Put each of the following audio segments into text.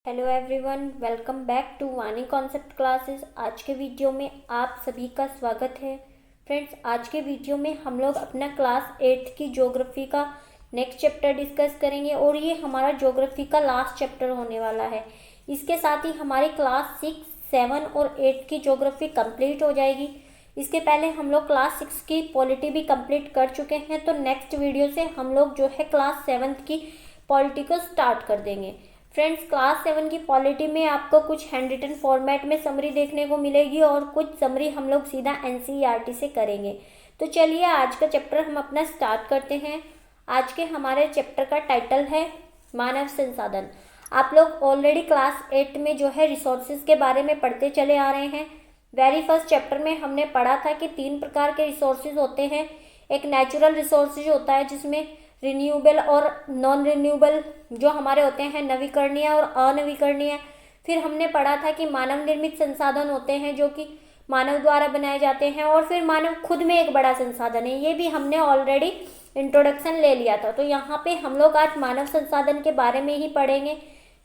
Hello everyone, welcome back to Vani concept classes. आज के video में आप सभी का स्वागत है। फ्रेंड्स, आज के वीडियो में हम लोग अपना क्लास 8th की ज्योग्राफी का नेक्स्ट चैप्टर डिस्कस करेंगे और ये हमारा ज्योग्राफी का लास्ट चैप्टर होने वाला है। इसके साथ ही हमारी क्लास 6, 7 और 8 की ज्योग्राफी कंप्लीट हो जाएगी। इसके पहले हम लोग क्लास 6 की पॉलिटी भी कंप्लीट कर चुके हैं, तो नेक्स्ट वीडियो से हम लोग जो है क्लास 7 की पॉलिटी को स्टार्ट कर देंगे। फ्रेंड्स, क्लास 7 की पॉलिटी में आपको कुछ हैंड रिटन फॉर्मेट में समरी देखने को मिलेगी और कुछ समरी हम लोग सीधा एनसीईआरटी से करेंगे। तो चलिए आज का चैप्टर हम अपना स्टार्ट करते हैं। आज के हमारे चैप्टर का टाइटल है मानव संसाधन। आप लोग ऑलरेडी क्लास 8 में जो है रिसोर्सेज के बारे में पढ़ते चले आ रहे हैं। वेरी फर्स्ट चैप्टर में हमने पढ़ा था कि 3 प्रकार के रिसोर्सेज होते हैं। एक नेचुरल रिसोर्सेज होता है जिसमें रिन्यूएबल और नॉन रिन्यूएबल जो हमारे होते हैं, नवीकरणीय और अनवीकरणीय। फिर हमने पढ़ा था कि मानव निर्मित संसाधन होते हैं जो कि मानव द्वारा बनाए जाते हैं, और फिर मानव खुद में एक बड़ा संसाधन है। ये भी हमने ऑलरेडी इंट्रोडक्शन ले लिया था। तो यहाँ पे हम लोग आज मानव संसाधन के बारे में ही पढ़ेंगे।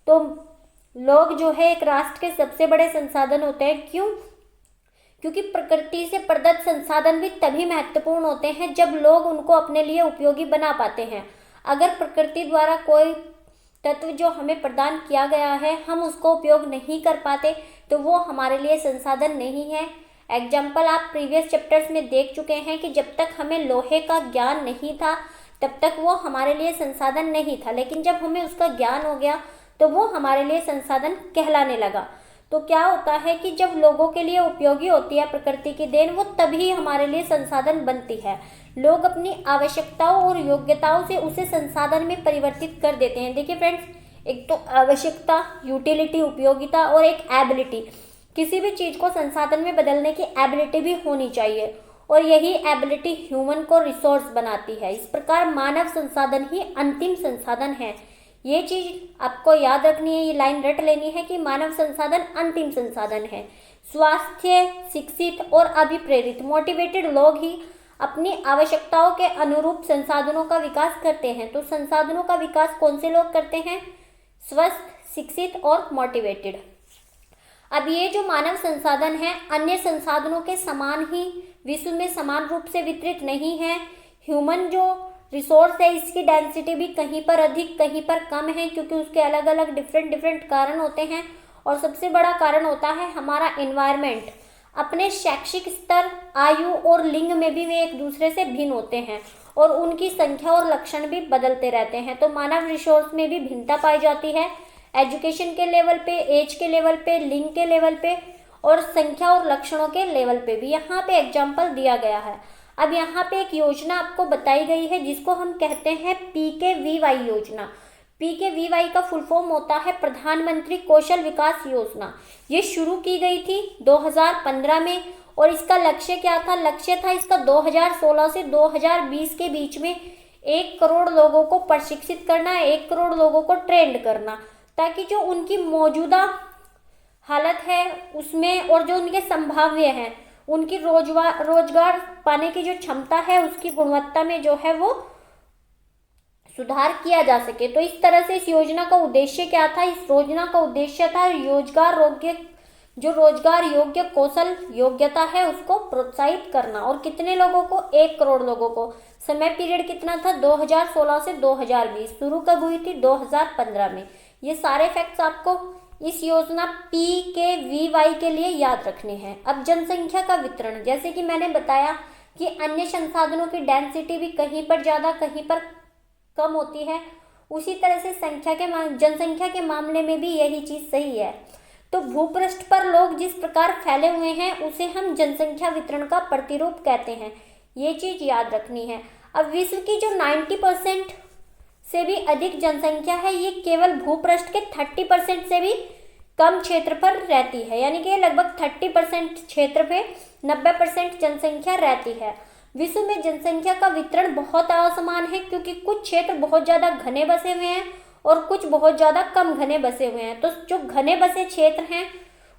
तो लोग जो है एक राष्ट्र के सबसे बड़े संसाधन होते हैं। क्यों? क्योंकि प्रकृति से प्रदत्त संसाधन भी तभी महत्वपूर्ण होते हैं जब लोग उनको अपने लिए उपयोगी बना पाते हैं। अगर प्रकृति द्वारा कोई तत्व जो हमें प्रदान किया गया है हम उसको उपयोग नहीं कर पाते तो वो हमारे लिए संसाधन नहीं है। एग्जाम्पल आप प्रीवियस चैप्टर्स में देख चुके हैं कि जब तक हमें लोहे का ज्ञान नहीं था तब तक वो हमारे लिए संसाधन नहीं था, लेकिन जब हमें उसका ज्ञान हो गया तो वो हमारे लिए संसाधन कहलाने लगा। तो क्या होता है कि जब लोगों के लिए उपयोगी होती है प्रकृति की देन, वो तभी हमारे लिए संसाधन बनती है। लोग अपनी आवश्यकताओं और योग्यताओं से उसे संसाधन में परिवर्तित कर देते हैं। देखिए फ्रेंड्स, एक तो आवश्यकता, यूटिलिटी, उपयोगिता, और एक एबिलिटी। किसी भी चीज को संसाधन में बदलने की एबिलिटी भी होनी चाहिए, और यही एबिलिटी ह्यूमन को रिसोर्स बनाती है। इस प्रकार मानव संसाधन ही अंतिम संसाधन है। ये चीज आपको याद रखनी है, ये लाइन रट लेनी है कि मानव संसाधन अंतिम संसाधन है। स्वास्थ्य, शिक्षित और अभिप्रेरित मोटिवेटेड लोग ही अपनी आवश्यकताओं के अनुरूप संसाधनों का विकास करते हैं। तो संसाधनों का विकास कौन से लोग करते हैं? स्वस्थ, शिक्षित और मोटिवेटेड। अब ये जो मानव संसाधन है अन्य संसाधनों के समान ही विश्व में समान रूप से वितरित नहीं है। ह्यूमन जो रिसोर्स है इसकी डेंसिटी भी कहीं पर अधिक कहीं पर कम है, क्योंकि उसके अलग अलग डिफरेंट कारण होते हैं। और सबसे बड़ा कारण होता है हमारा एनवायरनमेंट। अपने शैक्षिक स्तर, आयु और लिंग में भी वे एक दूसरे से भिन्न होते हैं और उनकी संख्या और लक्षण भी बदलते रहते हैं। तो मानव रिसोर्स में भी भिन्नता पाई जाती है, एजुकेशन के लेवल पे, एज के लेवल पे, लिंग के लेवल पे और संख्या और लक्षणों के लेवल पे भी। यहाँ पे एग्जाम्पल दिया गया है। अब यहाँ पे एक योजना आपको बताई गई है जिसको हम कहते हैं PKVY योजना। PKVY का फुल फॉर्म होता है प्रधानमंत्री कौशल विकास योजना। ये शुरू की गई थी 2015 में, और इसका लक्ष्य क्या था? लक्ष्य था इसका 2016 से 2020 के बीच में 1 करोड़ लोगों को प्रशिक्षित करना, 1 करोड़ लोगों को ट्रेंड करना, ताकि जो उनकी मौजूदा हालत है उसमें और जो उनके संभाव्य हैं उनकी रोजगार पाने की जो क्षमता है उसकी गुणवत्ता में जो है वो सुधार किया जा सके। तो इस तरह से इस योजना का उद्देश्य क्या था? इस योजना का उद्देश्य था रोजगार योग्य कौशल योग्यता है उसको प्रोत्साहित करना। और कितने लोगों को? 1 करोड़ लोगों को। समय पीरियड कितना था? 2016 से 2020। शुरू कब हुई थी? 2015 में। ये सारे फैक्ट्स आपको इस योजना PKVY के लिए याद रखने हैं। अब जनसंख्या का वितरण, जैसे कि मैंने बताया कि अन्य संसाधनों की डेंसिटी भी कहीं पर ज्यादा कहीं पर कम होती है, उसी तरह से जनसंख्या के मामले में भी यही चीज सही है। तो भूपृष्ठ पर लोग जिस प्रकार फैले हुए हैं उसे हम जनसंख्या वितरण का प्रतिरूप कहते हैं। ये चीज याद रखनी है। अब विश्व की जो 90% से भी अधिक जनसंख्या है ये केवल भूपृष्ठ के 30% से भी कम क्षेत्र पर रहती है, यानी कि लगभग 30% क्षेत्र पे 90% जनसंख्या रहती है। विश्व में जनसंख्या का वितरण बहुत असमान है, क्योंकि कुछ क्षेत्र बहुत ज्यादा घने बसे हुए हैं और कुछ बहुत ज्यादा कम घने बसे हुए हैं। तो जो घने बसे क्षेत्र हैं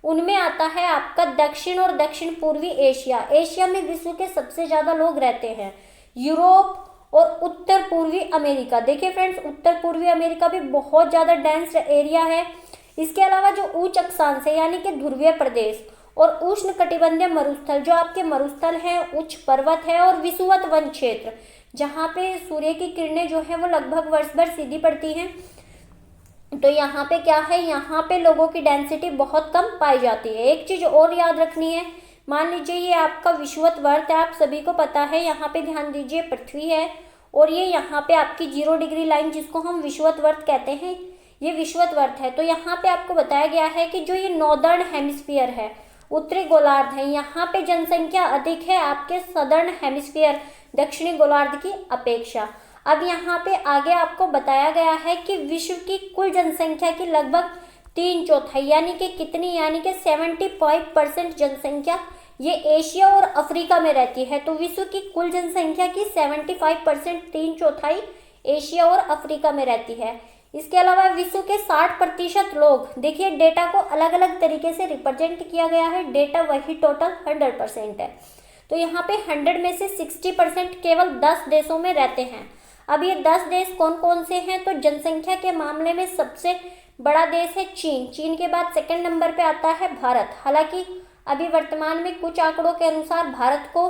उनमें आता है आपका दक्षिण और दक्षिण पूर्वी एशिया। एशिया में विश्व के सबसे ज्यादा लोग रहते हैं। यूरोप और उत्तर पूर्वी अमेरिका। देखिए फ्रेंड्स, उत्तर पूर्वी अमेरिका भी बहुत ज्यादा डेंस एरिया है। इसके अलावा जो उच्च अक्षांश है यानी कि ध्रुवीय प्रदेश और उष्ण कटिबंधीय मरुस्थल, जो आपके मरुस्थल हैं, उच्च पर्वत है और विषुवत वन क्षेत्र जहाँ पे सूर्य की किरणें जो है वो लगभग वर्ष भर सीधी पड़ती हैं, तो यहाँ पे क्या है, यहाँ पे लोगों की डेंसिटी बहुत कम पाई जाती है। एक चीज और याद रखनी है, मान लीजिए ये आपका विषुवत वर्त है, आप सभी को पता है, यहाँ पे ध्यान दीजिए पृथ्वी है और ये यहाँ पे आपकी 0 डिग्री लाइन जिसको हम विषुवत वर्त कहते हैं, ये विषुवत वर्त है। तो यहाँ पे आपको बताया गया है कि जो ये नॉर्दर्न हेमिस्फीयर है, उत्तरी गोलार्ध है, यहाँ पे जनसंख्या अधिक है आपके सदर्न हेमिस्फीयर दक्षिणी गोलार्ध की अपेक्षा। अब यहाँ पे आगे आपको बताया गया है कि विश्व की कुल जनसंख्या की लगभग 3/4 यानी कि कितनी, यानी कि 75% जनसंख्या ये एशिया और अफ्रीका में रहती है। तो विश्व की कुल जनसंख्या की 75%, 3/4 एशिया और अफ्रीका में रहती है। इसके अलावा विश्व के 60% लोग, देखिए डेटा को अलग अलग तरीके से रिप्रेजेंट किया गया है, डेटा वही टोटल 100% है। तो यहाँ पे 100 में से 60% केवल 10 देशों में रहते हैं। अब ये 10 देश कौन कौन से हैं, तो जनसंख्या के मामले में सबसे बड़ा देश है चीन, चीन के बाद सेकंड नंबर पे आता है भारत। हालांकि अभी वर्तमान में कुछ आंकड़ों के अनुसार भारत को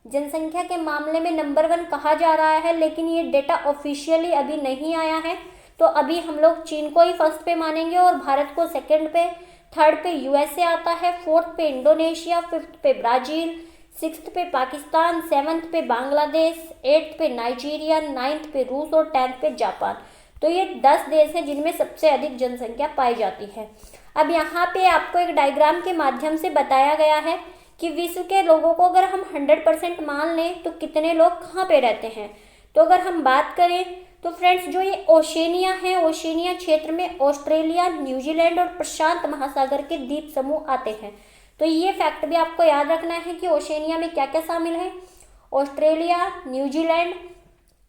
जनसंख्या के मामले में नंबर 1 कहा जा रहा है, लेकिन ये डेटा ऑफिशियली अभी नहीं आया है, तो अभी हम लोग चीन को ही फर्स्ट पे मानेंगे और भारत को सेकंड पे, थर्ड पे यूएसए आता है, फोर्थ पे इंडोनेशिया, फिफ्थ पे ब्राजील, सिक्स्थ पे पाकिस्तान, सेवन्थ पे Bangladesh, eighth pay Nigeria, ninth पे रूस और 10th पे जापान। तो ये 10 देश हैं जिनमें सबसे अधिक जनसंख्या पाई जाती है। अब यहाँ पे आपको एक डायग्राम के माध्यम से बताया गया है कि विश्व के लोगों को अगर हम 100% मान लें तो कितने लोग कहाँ पे रहते हैं। तो अगर हम बात करें तो फ्रेंड्स, जो ये ओशेनिया है, ओशेनिया क्षेत्र में ऑस्ट्रेलिया, न्यूजीलैंड और प्रशांत महासागर के द्वीप समूह आते हैं। तो ये फैक्ट भी आपको याद रखना है कि ओशेनिया में क्या क्या शामिल है, ऑस्ट्रेलिया, न्यूजीलैंड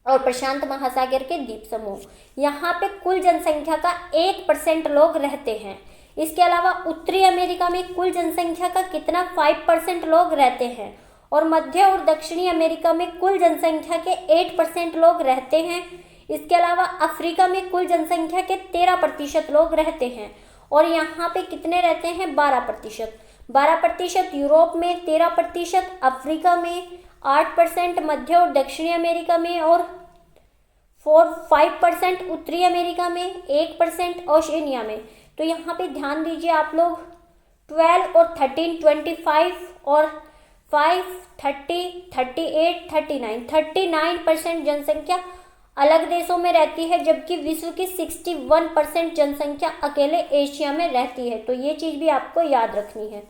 और प्रशांत महासागर के द्वीप समूह। यहाँ पे कुल जनसंख्या का 1% लोग रहते हैं। इसके अलावा उत्तरी अमेरिका में कुल जनसंख्या का कितना, 5% लोग रहते हैं और मध्य और दक्षिणी अमेरिका में कुल जनसंख्या के 8% लोग रहते हैं। इसके अलावा अफ्रीका में कुल जनसंख्या के 13% लोग रहते हैं और यहाँ पे कितने रहते हैं, 12%। यूरोप में 13%, अफ्रीका में 8%, मध्य और दक्षिणी अमेरिका में और 5% उत्तरी अमेरिका में, 1% ओशेनिया में। तो यहाँ पे ध्यान दीजिए आप लोग, 12 और 13, 25 और 5, 30, 38, 39% जनसंख्या अलग देशों में रहती है, जबकि विश्व की 61% जनसंख्या अकेले एशिया में रहती है। तो ये चीज़ भी आपको याद रखनी है।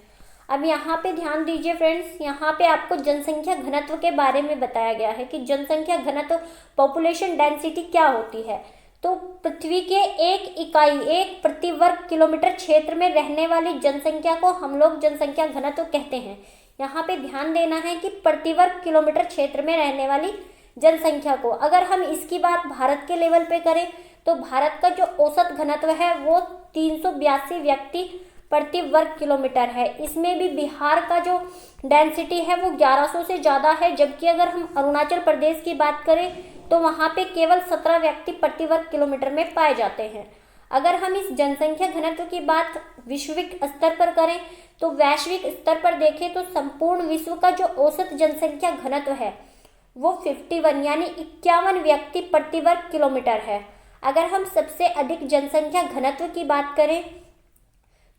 अब यहाँ पे ध्यान दीजिए फ्रेंड्स, यहाँ पे आपको जनसंख्या घनत्व के बारे में बताया गया है कि जनसंख्या घनत्व, पॉपुलेशन डेंसिटी क्या होती है। तो पृथ्वी के एक इकाई, एक प्रति वर्ग किलोमीटर क्षेत्र में रहने वाली जनसंख्या को हम लोग जनसंख्या घनत्व कहते हैं। यहाँ पे ध्यान देना है कि प्रति वर्ग किलोमीटर क्षेत्र में रहने वाली जनसंख्या को, अगर हम इसकी बात भारत के लेवल पे करें तो भारत का जो औसत घनत्व है वो 382 व्यक्ति प्रति वर्ग किलोमीटर है। इसमें भी बिहार का जो डेंसिटी है वो 1100 से ज़्यादा है, जबकि अगर हम अरुणाचल प्रदेश की बात करें तो वहाँ पे केवल 17 व्यक्ति प्रति वर्ग किलोमीटर में पाए जाते हैं। अगर हम इस जनसंख्या घनत्व की बात वैश्विक स्तर पर करें तो वैश्विक स्तर पर देखें तो संपूर्ण विश्व का जो औसत जनसंख्या घनत्व है वो 51 यानी 51 व्यक्ति प्रति वर्ग किलोमीटर है। अगर हम सबसे अधिक जनसंख्या घनत्व की बात करें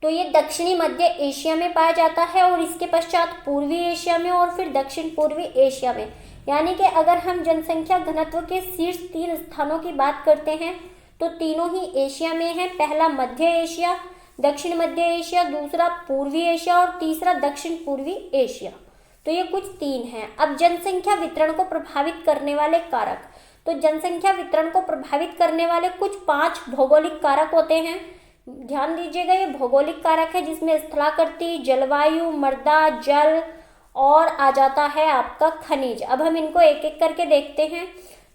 तो ये दक्षिणी मध्य एशिया में पाया जाता है और इसके पश्चात पूर्वी एशिया में और फिर दक्षिण पूर्वी एशिया में। यानी कि अगर हम जनसंख्या घनत्व के शीर्ष 3 स्थानों की बात करते हैं तो तीनों ही एशिया में है। पहला मध्य एशिया, दक्षिण मध्य एशिया, दूसरा पूर्वी एशिया और तीसरा दक्षिण पूर्वी एशिया। तो ये कुछ 3 हैं। अब जनसंख्या वितरण को प्रभावित करने वाले कारक, तो जनसंख्या वितरण को प्रभावित करने वाले कुछ 5 भौगोलिक कारक होते हैं। ध्यान दीजिएगा, ये भौगोलिक कारक है जिसमें स्थलाकृति, जलवायु, मृदा, जल और आ जाता है आपका खनिज। अब हम इनको एक एक करके देखते हैं।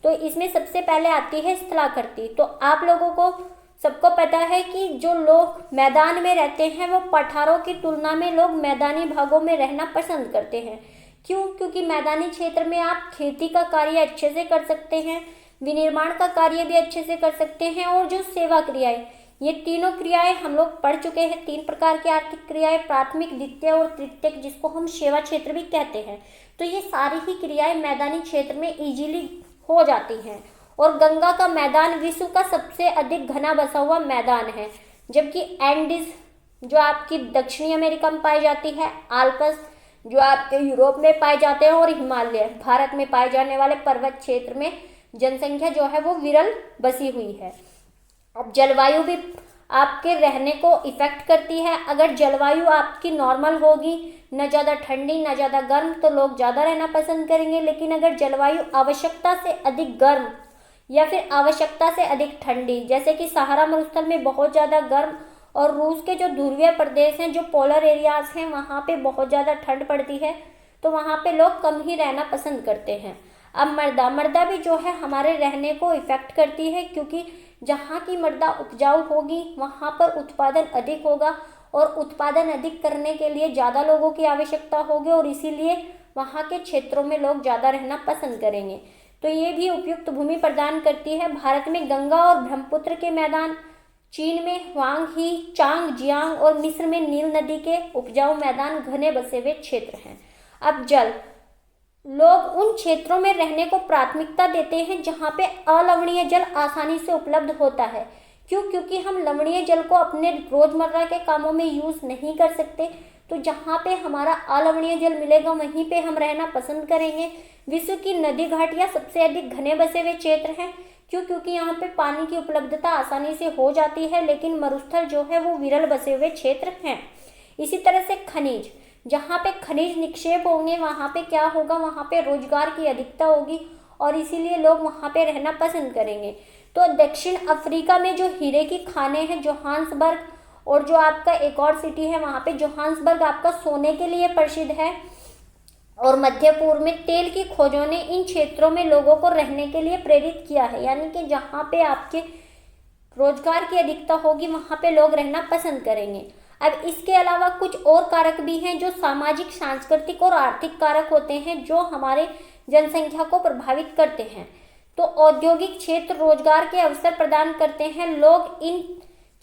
तो इसमें सबसे पहले आती है स्थलाकृति। तो आप लोगों को सबको पता है कि जो लोग मैदान में रहते हैं वो पठारों की तुलना में लोग मैदानी भागों में रहना पसंद करते हैं। क्यों? क्योंकि मैदानी क्षेत्र में आप खेती का कार्य अच्छे से कर सकते हैं, विनिर्माण का कार्य भी अच्छे से कर सकते हैं और जो सेवा क्रियाएं ये तीनों क्रियाएं हम लोग पढ़ चुके हैं। 3 प्रकार की आर्थिक क्रियाएं, प्राथमिक, द्वितीय और तृतीयक, जिसको हम सेवा क्षेत्र भी कहते हैं। तो ये सारी ही क्रियाएं मैदानी क्षेत्र में इजीली हो जाती हैं। और गंगा का मैदान विश्व का सबसे अधिक घना बसा हुआ मैदान है, जबकि एंडीज जो आपकी दक्षिणी अमेरिका में पाई जाती है, आल्प्स जो आपके यूरोप में पाए जाते हैं, और हिमालय भारत में पाए जाने वाले पर्वत क्षेत्र में जनसंख्या जो है वो विरल बसी हुई है। अब जलवायु भी आपके रहने को इफेक्ट करती है। अगर जलवायु आपकी नॉर्मल होगी, न ज़्यादा ठंडी न ज़्यादा गर्म, तो लोग ज़्यादा रहना पसंद करेंगे। लेकिन अगर जलवायु आवश्यकता से अधिक गर्म या फिर आवश्यकता से अधिक ठंडी, जैसे कि सहारा मरुस्थल में बहुत ज़्यादा गर्म, और रूस के जो ध्रुवीय प्रदेश हैं, जो पोलर एरियाज हैं, वहाँ पे बहुत ज़्यादा ठंड पड़ती है, तो वहाँ पे लोग कम ही रहना पसंद करते हैं। अब मृदा भी जो है हमारे रहने को इफेक्ट करती है, क्योंकि जहाँ की मृदा उपजाऊ होगी वहाँ पर उत्पादन अधिक होगा, और उत्पादन अधिक करने के लिए ज़्यादा लोगों की आवश्यकता होगी, और इसीलिए वहाँ के क्षेत्रों में लोग ज़्यादा रहना पसंद करेंगे। तो ये भी उपयुक्त भूमि प्रदान करती है। भारत में गंगा और ब्रह्मपुत्र के मैदान, चीन में ह्वांग ही, चांगजियांग और मिस्र में नील नदी के उपजाऊ मैदान घने बसे हुए क्षेत्र हैं। अब जल, लोग उन क्षेत्रों में रहने को प्राथमिकता देते हैं जहाँ पे अलवणीय जल आसानी से उपलब्ध होता है। क्यों? क्योंकि हम लवणीय जल को अपने रोजमर्रा के कामों में यूज नहीं कर सकते, तो जहाँ पे हमारा अलवणीय जल मिलेगा वहीं पे हम रहना पसंद करेंगे। विश्व की नदी घाटियाँ सबसे अधिक घने बसे हुए क्षेत्र हैं। क्यों? क्योंकि यहाँ पे पानी की उपलब्धता आसानी से हो जाती है, लेकिन मरुस्थल जो है वो विरल बसे हुए क्षेत्र हैं। इसी तरह से खनिज, जहाँ पे खनिज निक्षेप होंगे वहाँ पे क्या होगा, वहाँ पे रोजगार की अधिकता होगी, और इसीलिए लोग वहाँ पे रहना पसंद करेंगे। तो दक्षिण अफ्रीका में जो हीरे की खानें हैं, जोहान्सबर्ग, और जो आपका एक और सिटी है वहाँ पे जोहान्सबर्ग आपका सोने के लिए प्रसिद्ध है। और मध्य पूर्व में तेल की खोजों ने इन क्षेत्रों में लोगों को रहने के लिए प्रेरित किया है, यानी कि जहाँ पे आपके रोजगार की अधिकता होगी वहाँ पे लोग रहना पसंद करेंगे। अब इसके अलावा कुछ और कारक भी हैं जो सामाजिक, सांस्कृतिक और आर्थिक कारक होते हैं, जो हमारे जनसंख्या को प्रभावित करते हैं। तो औद्योगिक क्षेत्र रोजगार के अवसर प्रदान करते हैं, लोग इन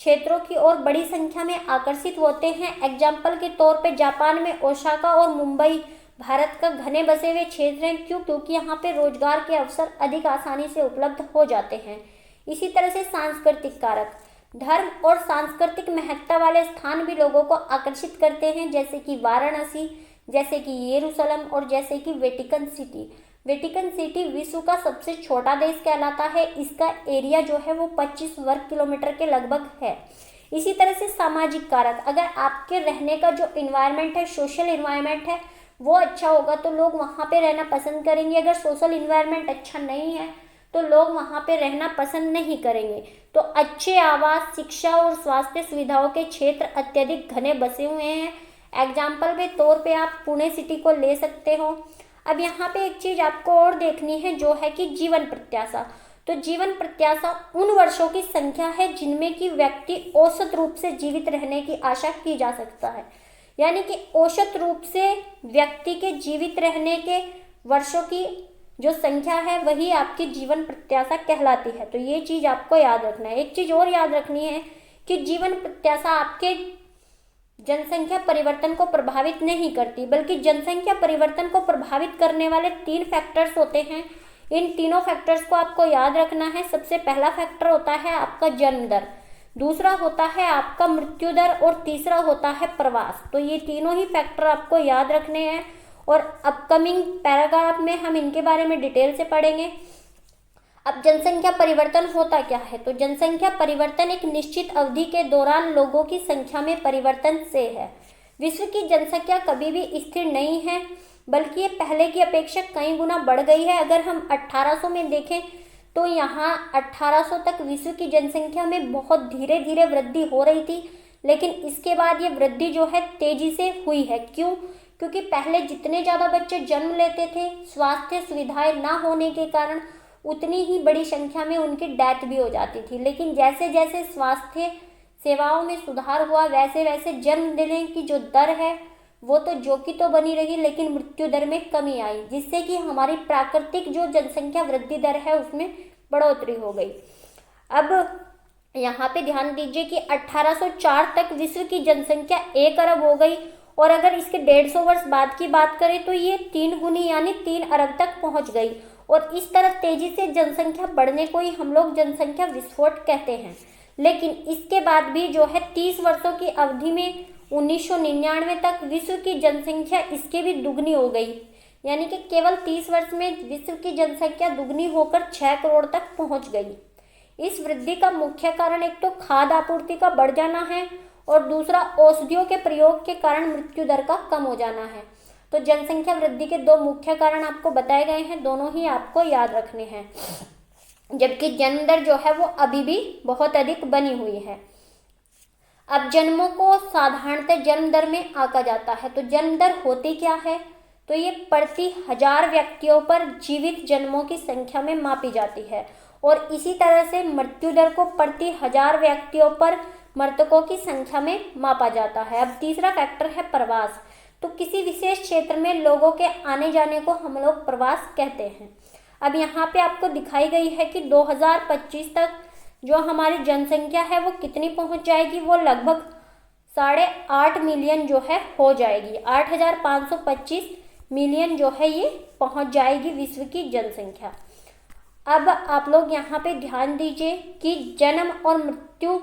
क्षेत्रों की ओर बड़ी संख्या में आकर्षित होते हैं। एग्जाम्पल के तौर पे जापान में ओसाका और मुंबई भारत का घने बसे हुए क्षेत्र हैं। क्यों? क्योंकि यहाँ पे रोजगार के अवसर अधिक आसानी से उपलब्ध हो जाते हैं। इसी तरह से सांस्कृतिक कारक, धर्म और सांस्कृतिक महत्ता वाले स्थान भी लोगों को आकर्षित करते हैं, जैसे कि वाराणसी, जैसे कि यरूशलेम, और जैसे कि वेटिकन सिटी। वेटिकन सिटी विश्व का सबसे छोटा देश कहलाता है। इसका एरिया जो है वो 25 वर्ग किलोमीटर के लगभग है। इसी तरह से सामाजिक कारक, अगर आपके रहने का जो इन्वायरमेंट है, सोशल इन्वायरमेंट है, वो अच्छा होगा तो लोग वहाँ पे रहना पसंद करेंगे। अगर सोशल इन्वायरमेंट अच्छा नहीं है तो लोग वहाँ पे रहना पसंद नहीं करेंगे। तो अच्छे आवास, शिक्षा और स्वास्थ्य सुविधाओं के क्षेत्र अत्यधिक घने बसे हुए हैं। एग्जाम्पल के तौर पे आप पुणे सिटी को ले सकते हो। अब यहाँ पे एक चीज़ आपको और देखनी है, जो है कि जीवन प्रत्याशा। तो जीवन प्रत्याशा उन वर्षों की संख्या है जिनमें कि व्यक्ति औसत रूप से जीवित रहने की आशा की जा सकता है, यानी कि औसत रूप से व्यक्ति के जीवित रहने के वर्षों की जो संख्या है वही आपकी जीवन प्रत्याशा कहलाती है। तो ये चीज़ आपको याद रखना है। एक चीज़ और याद रखनी है कि जीवन प्रत्याशा आपके जनसंख्या परिवर्तन को प्रभावित नहीं करती, बल्कि जनसंख्या परिवर्तन को प्रभावित करने वाले 3 फैक्टर्स होते हैं। इन तीनों फैक्टर्स को आपको याद रखना है। सबसे पहला फैक्टर होता है आपका जन्म दर, दूसरा होता है आपका मृत्यु दर, और तीसरा होता है प्रवास। तो ये तीनों ही फैक्टर आपको याद रखने हैं, और अपकमिंग पैराग्राफ में हम इनके बारे में डिटेल से पढ़ेंगे। अब जनसंख्या परिवर्तन होता क्या है? तो जनसंख्या परिवर्तन एक निश्चित अवधि के दौरान लोगों की संख्या में परिवर्तन से है। विश्व की जनसंख्या कभी भी स्थिर नहीं है, बल्कि ये पहले की अपेक्षा कई गुना बढ़ गई है। अगर हम 1800 में देखें तो यहाँ 1800 तक विश्व की जनसंख्या में बहुत धीरे धीरे वृद्धि हो रही थी, लेकिन इसके बाद ये वृद्धि जो है तेजी से हुई है। क्यों? क्योंकि पहले जितने ज़्यादा बच्चे जन्म लेते थे, स्वास्थ्य सुविधाएं ना होने के कारण उतनी ही बड़ी संख्या में उनकी डेथ भी हो जाती थी। लेकिन जैसे जैसे स्वास्थ्य सेवाओं में सुधार हुआ, वैसे वैसे जन्म देने की जो दर है वो तो जो की तो बनी रही, लेकिन मृत्यु दर में कमी आई, जिससे कि हमारी प्राकृतिक जो जनसंख्या वृद्धि दर है उसमें बढ़ोतरी हो गई। अब यहाँ पे ध्यान दीजिए कि 1804 तक विश्व की जनसंख्या 1 अरब हो गई, और अगर इसके 150 वर्ष बाद की बात करें तो ये 3 गुनी यानी 3 अरब तक पहुंच गई। और इस तरह तेजी से जनसंख्या बढ़ने को ही हम लोग जनसंख्या विस्फोट कहते हैं। लेकिन इसके बाद भी जो है 30 वर्षों की अवधि में 1999 तक विश्व की जनसंख्या इसके भी दुगनी हो गई, यानी कि केवल 30 वर्ष में विश्व की जनसंख्या दुगनी होकर 6 करोड़ तक पहुंच गई। इस वृद्धि का मुख्य कारण एक तो खाद्य आपूर्ति का बढ़ जाना है, और दूसरा औषधियों के प्रयोग के कारण मृत्यु दर का कम हो जाना है। तो जनसंख्या वृद्धि के 2 मुख्य कारण आपको बताए गए हैं, दोनों ही आपको याद रखने हैं। जबकि जन्म दर जो है वो अभी भी बहुत अधिक बनी हुई है। अब जन्मों को साधारणतः जन्म दर में आंका जाता है। तो जन्म दर होती क्या है? तो ये प्रति 1000 व्यक्तियों पर जीवित जन्मों की संख्या में मापी जाती है, और इसी तरह से मृत्यु दर को प्रति 1000 व्यक्तियों पर मृतकों की संख्या में मापा जाता है। अब तीसरा फैक्टर है प्रवास। तो किसी विशेष क्षेत्र में लोगों के आने जाने को हम लोग प्रवास कहते हैं। अब यहाँ पे आपको दिखाई गई है कि 2025 तक जो हमारी जनसंख्या है वो कितनी पहुँच जाएगी, वो लगभग 8.5 मिलियन जो है हो जाएगी। 8,525 मिलियन जो है ये पहुँच जाएगी विश्व की जनसंख्या। अब आप लोग यहाँ पे ध्यान दीजिए कि जन्म और मृत्यु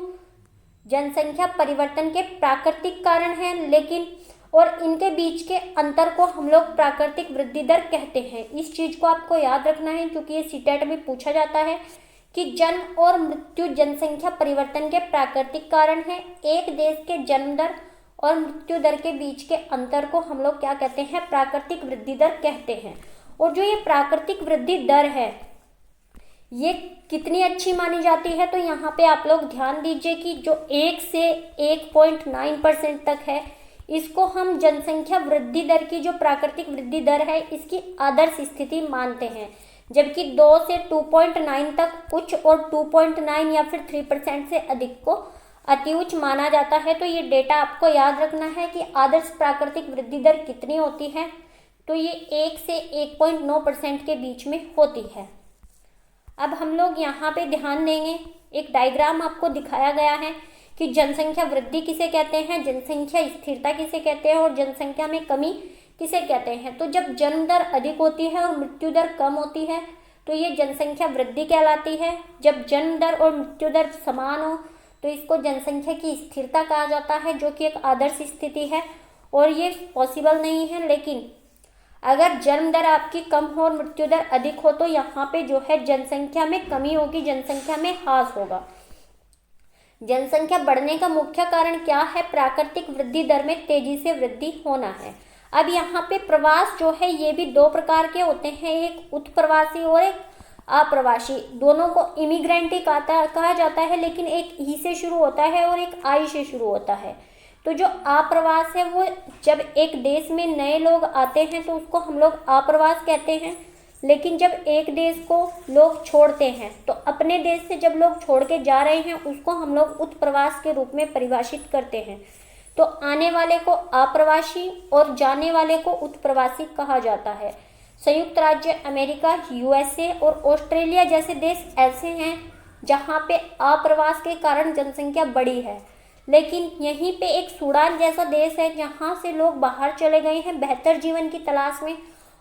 जनसंख्या परिवर्तन के प्राकृतिक कारण हैं, लेकिन और इनके बीच के अंतर को हम लोग प्राकृतिक वृद्धि दर कहते हैं। इस चीज को आपको याद रखना है, क्योंकि ये सीटेट में पूछा जाता है कि जन्म और मृत्यु जनसंख्या परिवर्तन के प्राकृतिक कारण हैं। एक देश के जन्म दर और मृत्यु दर के बीच के अंतर को हम लोग क्या कहते हैं? प्राकृतिक वृद्धि दर कहते हैं। और जो ये प्राकृतिक वृद्धि दर है ये कितनी अच्छी मानी जाती है? तो यहाँ पे आप लोग ध्यान दीजिए कि जो 1 से 1.9% तक है, इसको हम जनसंख्या वृद्धि दर की जो प्राकृतिक वृद्धि दर है इसकी आदर्श स्थिति मानते हैं। जबकि 2 से 2.9 तक उच्च और 2.9 या फिर 3% से अधिक को अति उच्च माना जाता है। तो ये डेटा आपको याद रखना है कि आदर्श प्राकृतिक वृद्धि दर कितनी होती है। तो ये 1 से 1.9% के बीच में होती है। अब हम लोग यहाँ पे ध्यान देंगे, एक डायग्राम आपको दिखाया गया है कि जनसंख्या वृद्धि किसे कहते हैं, जनसंख्या स्थिरता किसे कहते हैं, और जनसंख्या में कमी किसे कहते हैं। तो जब जन्म दर अधिक होती है और मृत्यु दर कम होती है तो ये जनसंख्या वृद्धि कहलाती है। जब जन्म दर और मृत्यु दर समान हो तो इसको जनसंख्या की स्थिरता कहा जाता है, जो कि एक आदर्श स्थिति है और ये पॉसिबल नहीं है। लेकिन अगर जन्म दर आपकी कम हो और मृत्यु दर अधिक हो तो यहाँ पे जो है जनसंख्या में कमी होगी, जनसंख्या में ह्रास होगा। जनसंख्या बढ़ने का मुख्य कारण क्या है? प्राकृतिक वृद्धि दर में तेजी से वृद्धि होना है। अब यहाँ पे प्रवास जो है ये भी 2 प्रकार के होते हैं, एक उत्प्रवासी और एक अप्रवासी। दोनों को इमिग्रेंट ही कहा जाता है, लेकिन एक ई से शुरू होता है और एक आई से शुरू होता है। तो जो अप्रवास है वो जब एक देश में नए लोग आते हैं तो उसको हम लोग अप्रवास कहते हैं। लेकिन जब एक देश को लोग छोड़ते हैं तो अपने देश से जब लोग छोड़ के जा रहे हैं उसको हम लोग उत्प्रवास के रूप में परिभाषित करते हैं। तो आने वाले को अप्रवासी और जाने वाले को उत्प्रवासी कहा जाता है। संयुक्त राज्य अमेरिका, यूएसए और ऑस्ट्रेलिया जैसे देश ऐसे हैं जहाँ पे अप्रवास के कारण जनसंख्या बढ़ी है। लेकिन यहीं पे एक सूडान जैसा देश है जहाँ से लोग बाहर चले गए हैं बेहतर जीवन की तलाश में,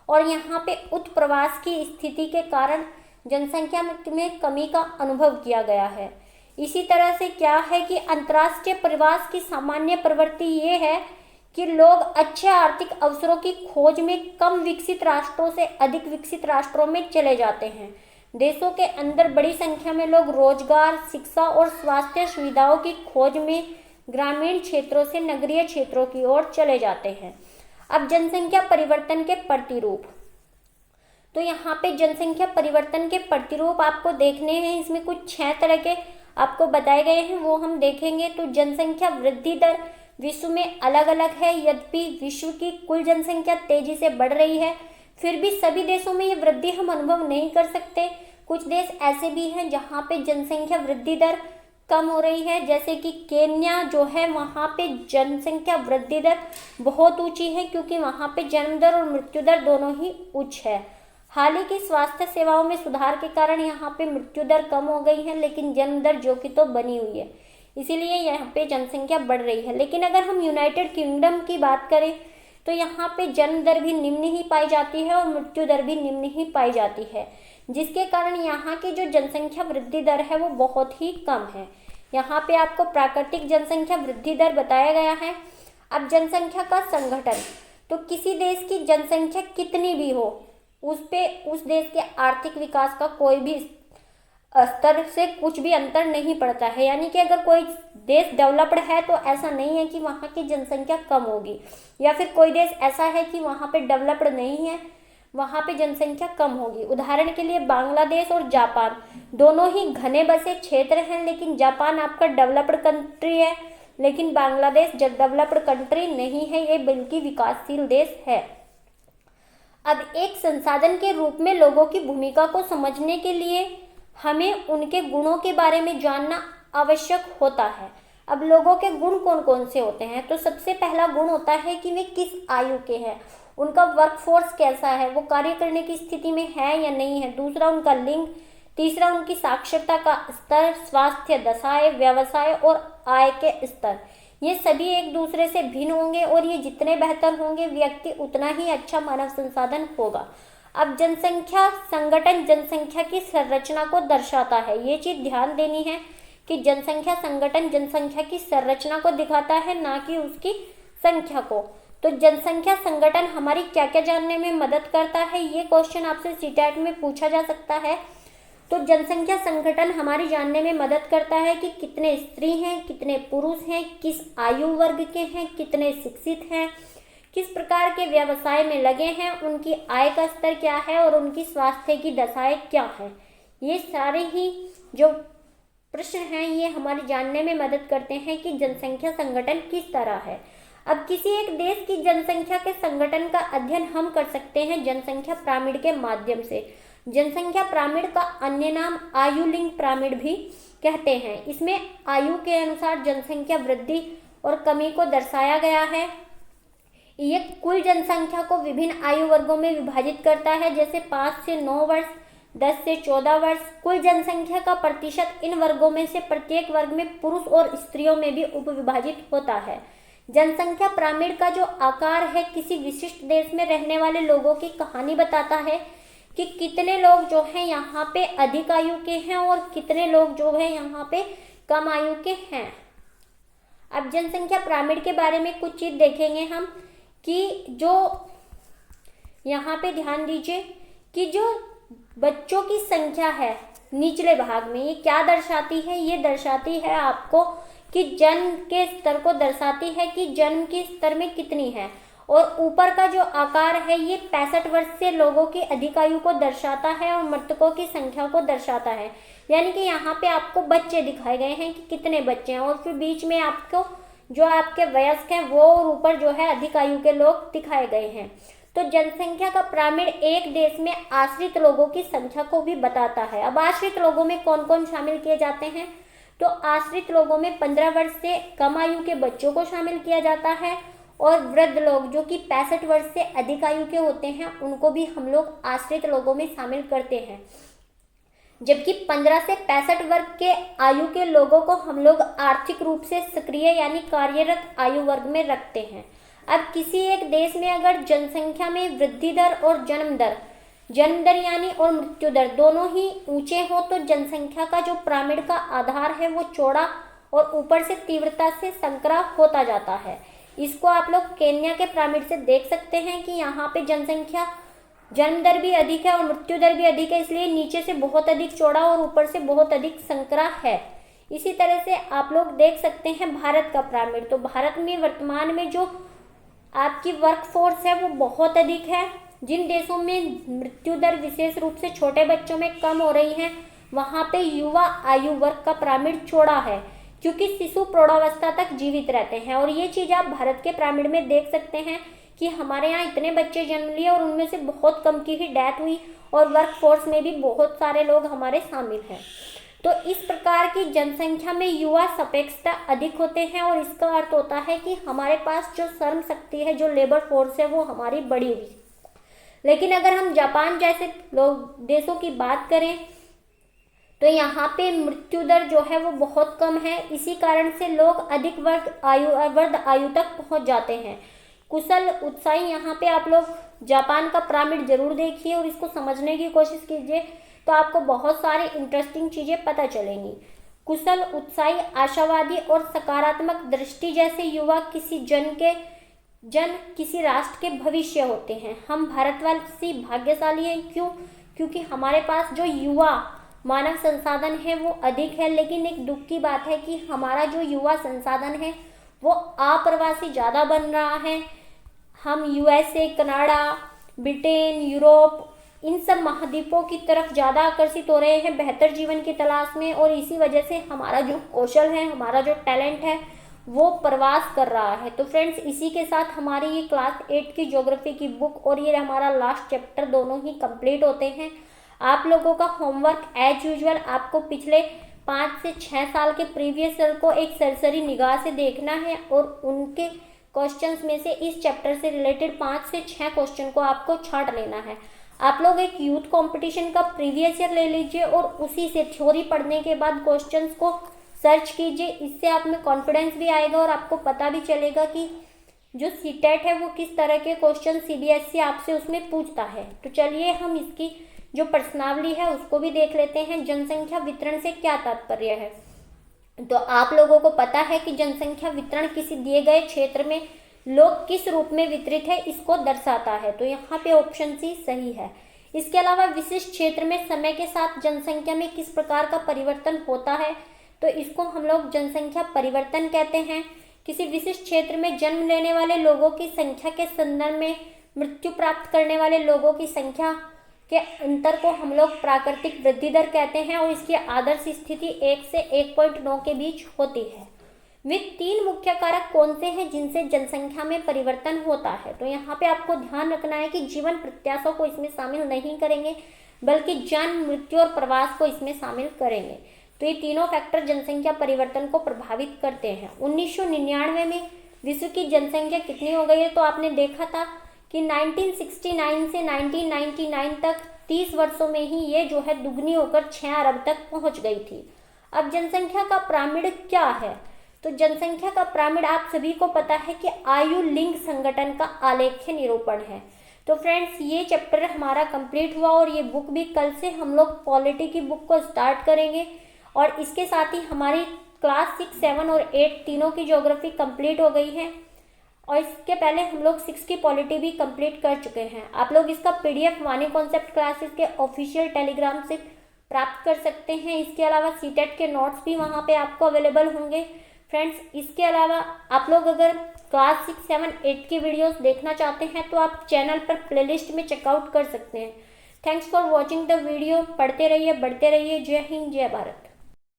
और यहाँ पे उत्प्रवास की स्थिति के कारण जनसंख्या में कमी का अनुभव किया गया है। इसी तरह से क्या है कि अंतर्राष्ट्रीय प्रवास की सामान्य प्रवृत्ति ये है कि लोग अच्छे आर्थिक अवसरों की खोज में कम विकसित राष्ट्रों से अधिक विकसित राष्ट्रों में चले जाते हैं। देशों के अंदर बड़ी संख्या में लोग रोजगार, शिक्षा और स्वास्थ्य सुविधाओं की खोज में ग्रामीण क्षेत्रों से नगरीय क्षेत्रों की ओर चले जाते हैं। अब जनसंख्या परिवर्तन के प्रतिरूप, तो यहाँ पे जनसंख्या परिवर्तन के प्रतिरूप आपको देखने हैं। इसमें कुछ 6 तरह के आपको बताए गए हैं, वो हम देखेंगे। तो जनसंख्या वृद्धि दर विश्व में अलग अलग है। यद्यपि विश्व की कुल जनसंख्या तेजी से बढ़ रही है, फिर भी सभी देशों में ये वृद्धि हम अनुभव नहीं कर सकते। कुछ देश ऐसे भी हैं जहाँ पे जनसंख्या वृद्धि दर कम हो रही है, जैसे कि केन्या जो है वहाँ पे जनसंख्या वृद्धि दर बहुत ऊंची है, क्योंकि वहाँ पे जन्म दर और मृत्यु दर दोनों ही उच्च है। हाल ही की स्वास्थ्य सेवाओं में सुधार के कारण यहाँ पे मृत्यु दर कम हो गई है, लेकिन जन्म दर जो कि तो बनी हुई है, इसीलिए यहाँ पे जनसंख्या बढ़ रही है। लेकिन अगर हम यूनाइटेड किंगडम की बात करें तो यहाँ पे जन्म दर भी निम्न ही पाई जाती है और मृत्यु दर भी निम्न ही पाई जाती है, जिसके कारण यहाँ की जो जनसंख्या वृद्धि दर है वो बहुत ही कम है। यहाँ पे आपको प्राकृतिक जनसंख्या वृद्धि दर बताया गया है। अब जनसंख्या का संगठन, तो किसी देश की जनसंख्या कितनी भी हो उस देश के आर्थिक विकास का कोई भी स्तर से कुछ भी अंतर नहीं पड़ता है। यानी कि अगर कोई देश डेवलप्ड है तो ऐसा नहीं है कि वहाँ की जनसंख्या कम होगी, या फिर कोई देश ऐसा है कि वहाँ पे डेवलप्ड नहीं है, वहाँ पे जनसंख्या कम होगी। उदाहरण के लिए बांग्लादेश और जापान दोनों ही घने बसे क्षेत्र हैं, लेकिन जापान आपका डेवलप्ड कंट्री है, लेकिन बांग्लादेश डेवलप्ड कंट्री नहीं है, ये बल्कि विकासशील देश है। अब एक संसाधन के रूप में लोगों की भूमिका को समझने के लिए हमें उनके गुणों के बारे में जानना आवश्यक होता है। अब लोगों के गुण कौन कौन से होते हैं, तो सबसे पहला गुण होता है कि वे किस आयु के हैं, उनका वर्कफोर्स कैसा है, वो कार्य करने की स्थिति में है या नहीं है। दूसरा उनका लिंग, तीसरा उनकी साक्षरता का स्तर, स्वास्थ्य दशाएं, व्यवसाय और आय के स्तर, ये सभी एक दूसरे से भिन्न होंगे और ये जितने बेहतर होंगे व्यक्ति उतना ही अच्छा मानव संसाधन होगा। अब जनसंख्या संगठन जनसंख्या की संरचना को दर्शाता है। ये चीज ध्यान देनी है कि जनसंख्या संगठन जनसंख्या की संरचना को दिखाता है, ना कि उसकी संख्या को। तो जनसंख्या संगठन हमारी क्या क्या जानने में मदद करता है, ये क्वेश्चन आपसे सीटेट में पूछा जा सकता है। तो जनसंख्या संगठन हमारी जानने में मदद करता है कि कितने स्त्री हैं, कितने पुरुष हैं, किस आयु वर्ग के हैं, कितने शिक्षित हैं, किस प्रकार के व्यवसाय में लगे हैं, उनकी आय का स्तर क्या है और उनकी स्वास्थ्य की दशाएं क्या है। ये सारे ही जो प्रश्न हैं ये हमारे जानने में मदद करते हैं कि जनसंख्या संगठन किस तरह है। अब किसी एक देश की जनसंख्या के संगठन का अध्ययन हम कर सकते हैं जनसंख्या पिरामिड के माध्यम से। जनसंख्या पिरामिड का अन्य नाम आयु लिंग पिरामिड भी कहते हैं। इसमें आयु के अनुसार जनसंख्या वृद्धि और कमी को दर्शाया गया है। ये कुल जनसंख्या को विभिन्न आयु वर्गों में विभाजित करता है, जैसे 5 से 9 वर्ष, 10 से 14 वर्ष। कुल जनसंख्या का प्रतिशत इन वर्गों में से प्रत्येक वर्ग में पुरुष और स्त्रियों में भी उपविभाजित होता है। जनसंख्या पिरामिड का जो आकार है किसी विशिष्ट देश में रहने वाले लोगों की कहानी बताता है कि कितने लोग जो हैं यहाँ पे अधिक आयु के हैं और कितने लोग जो है यहाँ पे कम आयु के हैं। अब जनसंख्या पिरामिड के बारे में कुछ चीज देखेंगे हम कि जो यहाँ पे ध्यान दीजिए कि जो बच्चों की संख्या है निचले भाग में, ये क्या दर्शाती है, ये दर्शाती है आपको कि जन्म के स्तर को दर्शाती है कि जन्म के स्तर में कितनी है। और ऊपर का जो आकार है ये 65 वर्ष से लोगों की अधिक आयु को दर्शाता है और मृतकों की संख्या को दर्शाता है। यानी कि यहाँ पे आपको बच्चे दिखाए गए हैं कि कितने बच्चे हैं, और फिर बीच में आपको जो आपके वयस्क हैं वो, और ऊपर जो है अधिक आयु के लोग दिखाए गए हैं। तो जनसंख्या का पिरामिड एक देश में आश्रित लोगों की संख्या को भी बताता है। अब आश्रित लोगों में कौन कौन शामिल किए जाते हैं, तो आश्रित लोगों में 15 वर्ष से कम आयु के बच्चों को शामिल किया जाता है, और वृद्ध लोग जो कि 65 वर्ष से अधिक आयु के होते हैं उनको भी हम लोग आश्रित लोगों में शामिल करते हैं। जबकि 15 से 65 वर्ग के आयु के लोगों को हम लोग आर्थिक रूप से सक्रिय यानी कार्यरत आयु वर्ग में रखते हैं। अब किसी एक देश में अगर जनसंख्या में वृद्धि दर और जन्म दर यानी और मृत्यु दर दोनों ही ऊंचे हो तो जनसंख्या का जो पिरामिड का आधार है वो चौड़ा और ऊपर से तीव्रता से संकरा होता जाता है। इसको आप लोग केन्या के पिरामिड से देख सकते हैं कि यहाँ पे जनसंख्या जन्म दर भी अधिक है और मृत्यु दर भी अधिक है, इसलिए नीचे से बहुत अधिक चौड़ा और ऊपर से बहुत अधिक संकरा है। इसी तरह से आप लोग देख सकते हैं भारत का पिरामिड। तो भारत में वर्तमान में जो आपकी वर्क फोर्स है वो बहुत अधिक है। जिन देशों में मृत्यु दर विशेष रूप से छोटे बच्चों में कम हो रही है वहाँ पे युवा आयु वर्ग का पिरामिड चौड़ा है, क्योंकि शिशु प्रौढ़ावस्था तक जीवित रहते हैं। और ये चीज़ आप भारत के पिरामिड में देख सकते हैं कि हमारे यहाँ इतने बच्चे जन्म लिए और उनमें से बहुत कम की ही डेथ हुई, और वर्क फोर्स में भी बहुत सारे लोग हमारे शामिल हैं। तो इस प्रकार की जनसंख्या में युवा सापेक्षता अधिक होते हैं, और इसका अर्थ होता है कि हमारे पास जो श्रम शक्ति है, जो लेबर फोर्स है, वो हमारी बढ़ी हुई। लेकिन अगर हम जापान जैसे लोग देशों की बात करें तो यहाँ पे मृत्यु दर जो है वो बहुत कम है। इसी कारण से लोग अधिक वर्ध आयु तक पहुँच जाते हैं। कुशल उत्साही, यहाँ पे आप लोग जापान का पिरामिड जरूर देखिए और इसको समझने की कोशिश कीजिए, तो आपको बहुत सारी इंटरेस्टिंग चीज़ें पता चलेंगी। कुशल, उत्साही, आशावादी और सकारात्मक दृष्टि जैसे युवा किसी राष्ट्र के भविष्य होते हैं। हम भारतवासी भाग्यशाली हैं। क्यों? क्योंकि हमारे पास जो युवा मानव संसाधन है वो अधिक है, लेकिन एक दुख की बात है कि हमारा जो युवा संसाधन है वो अप्रवासी ज़्यादा बन रहा है। हम यूएसए, कनाडा, ब्रिटेन, यूरोप, इन सब महाद्वीपों की तरफ ज़्यादा आकर्षित हो रहे हैं बेहतर जीवन की तलाश में, और इसी वजह से हमारा जो कौशल है, हमारा जो टैलेंट है वो प्रवास कर रहा है। तो फ्रेंड्स, इसी के साथ हमारी ये क्लास 8 की ज्योग्राफी की बुक और ये हमारा लास्ट चैप्टर दोनों ही कंप्लीट होते हैं। आप लोगों का होमवर्क एज यूजुअल आपको पिछले 5 से 6 साल के प्रीवियस ईयर को एक सरसरी निगाह से देखना है और उनके क्वेश्चंस में से इस चैप्टर से रिलेटेड 5 से 6 क्वेश्चन को आपको छांट लेना है। आप लोग एक यूथ कंपटीशन का प्रीवियस ईयर ले लीजिए और उसी से थ्योरी पढ़ने के बाद क्वेश्चंस को सर्च कीजिए। इससे आप में कॉन्फिडेंस भी आएगा और आपको पता भी चलेगा कि जो सीटेट है वो किस तरह के क्वेश्चन सीबीएसई आपसे उसमें पूछता है। तो चलिए हम इसकी जो प्रश्नावली है उसको भी देख लेते हैं। जनसंख्या वितरण से क्या तात्पर्य है? तो आप लोगों को पता है कि जनसंख्या वितरण किसी दिए गए क्षेत्र में लोग किस रूप में वितरित है इसको दर्शाता है। तो यहाँ पे ऑप्शन सी सही है। इसके अलावा विशिष्ट क्षेत्र में समय के साथ जनसंख्या में किस प्रकार का परिवर्तन होता है, तो इसको हम लोग जनसंख्या परिवर्तन कहते हैं। किसी विशिष्ट क्षेत्र में जन्म लेने वाले लोगों की संख्या के संदर्भ में मृत्यु प्राप्त करने वाले लोगों की संख्या के अंतर को हम लोग प्राकृतिक वृद्धि दर कहते हैं और इसकी आदर्श स्थिति 1 से 1.9 के बीच होती है। वे 3 मुख्य कारक कौन से हैं जिनसे जनसंख्या में परिवर्तन होता है? तो यहाँ पे आपको ध्यान रखना है कि जीवन प्रत्याशा को इसमें शामिल नहीं करेंगे, बल्कि जन्म, मृत्यु और प्रवास को इसमें शामिल करेंगे। तो ये तीनों फैक्टर जनसंख्या परिवर्तन को प्रभावित करते हैं। 1999 में विश्व की जनसंख्या कितनी हो गई है? तो आपने देखा था कि 1969 से 1999 तक 30 वर्षों में ही ये जो है दुगनी होकर 6 अरब तक पहुंच गई थी। अब जनसंख्या का पिरामिड क्या है? तो जनसंख्या का पिरामिड आप सभी को पता है कि आयु लिंग संगठन का आलेख्य निरूपण है। तो फ्रेंड्स, ये चैप्टर हमारा कंप्लीट हुआ और ये बुक भी कल से हम लोग पॉलिटी की बुक को स्टार्ट करेंगे और इसके साथ ही हमारी क्लास 6, 7 और 8 तीनों की ज्योग्राफी कंप्लीट हो गई है और इसके पहले हम लोग 6 की पॉलिटी भी कंप्लीट कर चुके हैं। आप लोग इसका पीडीएफ वानी कॉन्सेप्ट क्लासेस के ऑफिशियल टेलीग्राम से प्राप्त कर सकते हैं। इसके अलावा सीटेट के नोट्स भी वहाँ पे आपको अवेलेबल होंगे। फ्रेंड्स, इसके अलावा आप लोग अगर क्लास 6, 7, 8 की वीडियोस देखना चाहते हैं तो आप चैनल पर प्लेलिस्ट में चेकआउट कर सकते हैं। Thanks for watching the video. पढ़ते रहिए, बढ़ते रहिए। जय हिंद, जय भारत।